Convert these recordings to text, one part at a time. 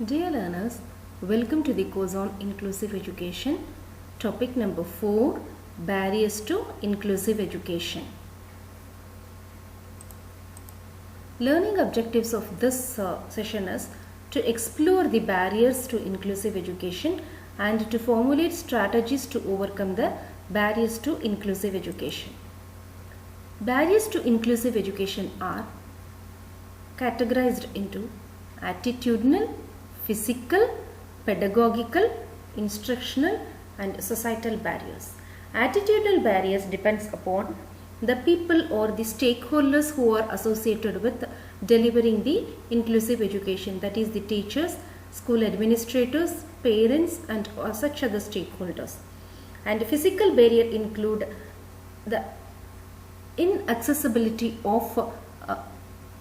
Dear learners, welcome to the course on Inclusive Education. Topic number 4, Barriers to Inclusive Education. Learning objectives of this session is to explore the barriers to inclusive education and to formulate strategies to overcome the barriers to inclusive education. Barriers to inclusive education are categorized into attitudinal, physical, pedagogical, instructional and societal barriers. Attitudinal barriers depends upon the people or the stakeholders who are associated with delivering the inclusive education, that is the teachers, school administrators, parents and such other stakeholders. And physical barrier include the inaccessibility of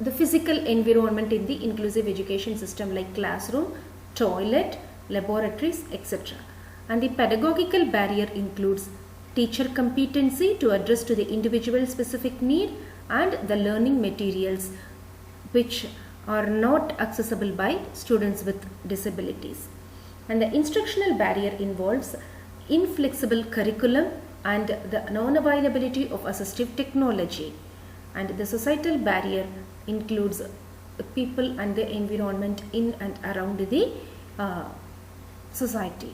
the physical environment in the inclusive education system like classroom, toilet, laboratories, etc. And the pedagogical barrier includes teacher competency to address to the individual specific need and the learning materials which are not accessible by students with disabilities. And the instructional barrier involves inflexible curriculum and the non-availability of assistive technology. And the societal barrier includes people and the environment in and around the society.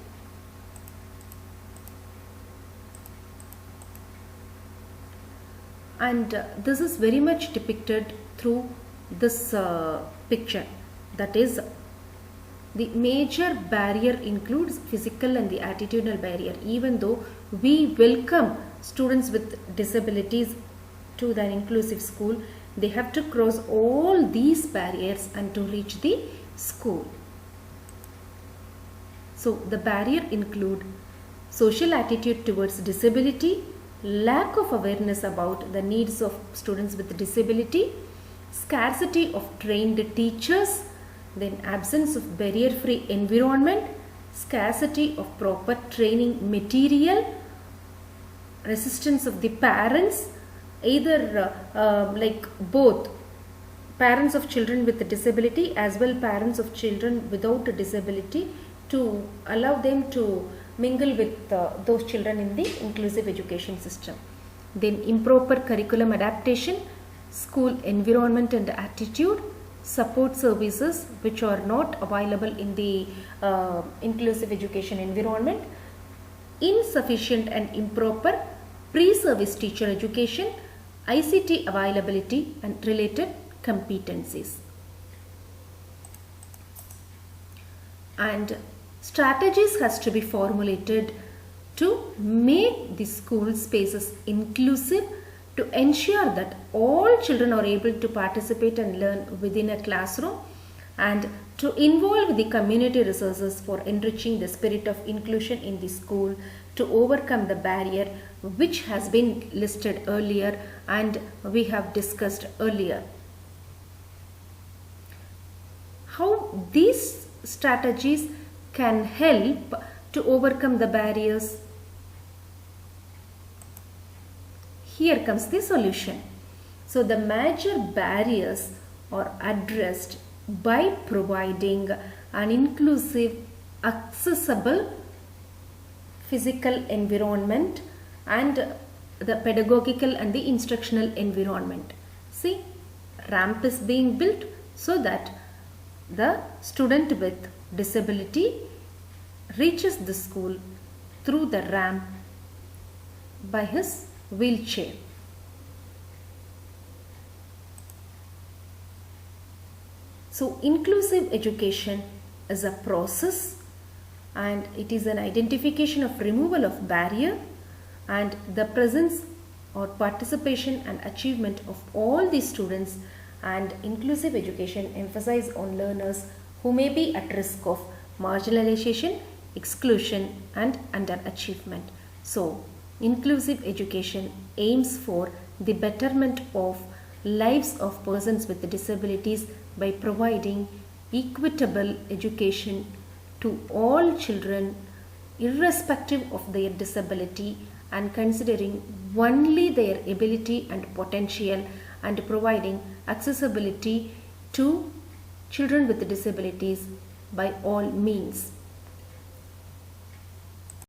And this is very much depicted through this picture, that is the major barrier includes physical and the attitudinal barrier. Even though we welcome students with disabilities to the inclusive school, they have to cross all these barriers and to reach the school. So the barrier include social attitude towards disability, lack of awareness about the needs of students with disability, scarcity of trained teachers, then absence of barrier-free environment, scarcity of proper training material, resistance of the parents, either like both parents of children with disability as well parents of children without a disability, to allow them to mingle with those children in the inclusive education system. Then improper curriculum adaptation, school environment and attitude, support services which are not available in the inclusive education environment, insufficient and improper pre-service teacher education, ICT availability and related competencies. And strategies has to be formulated to make the school spaces inclusive, to ensure that all children are able to participate and learn within a classroom, and to involve the community resources for enriching the spirit of inclusion in the school, to overcome the barrier which has been listed earlier and we have discussed earlier. How these strategies can help to overcome the barriers? Here comes the solution. So the major barriers are addressed by providing an inclusive, accessible physical environment and the pedagogical and the instructional environment. See, ramp is being built so that the student with disability reaches the school through the ramp by his wheelchair. So inclusive education is a process, and it is an identification of removal of barrier and the presence or participation and achievement of all the students. And inclusive education emphasizes on learners who may be at risk of marginalization, exclusion and underachievement. So inclusive education aims for the betterment of lives of persons with disabilities by providing equitable education to all children irrespective of their disability, and considering only their ability and potential, and providing accessibility to children with disabilities by all means.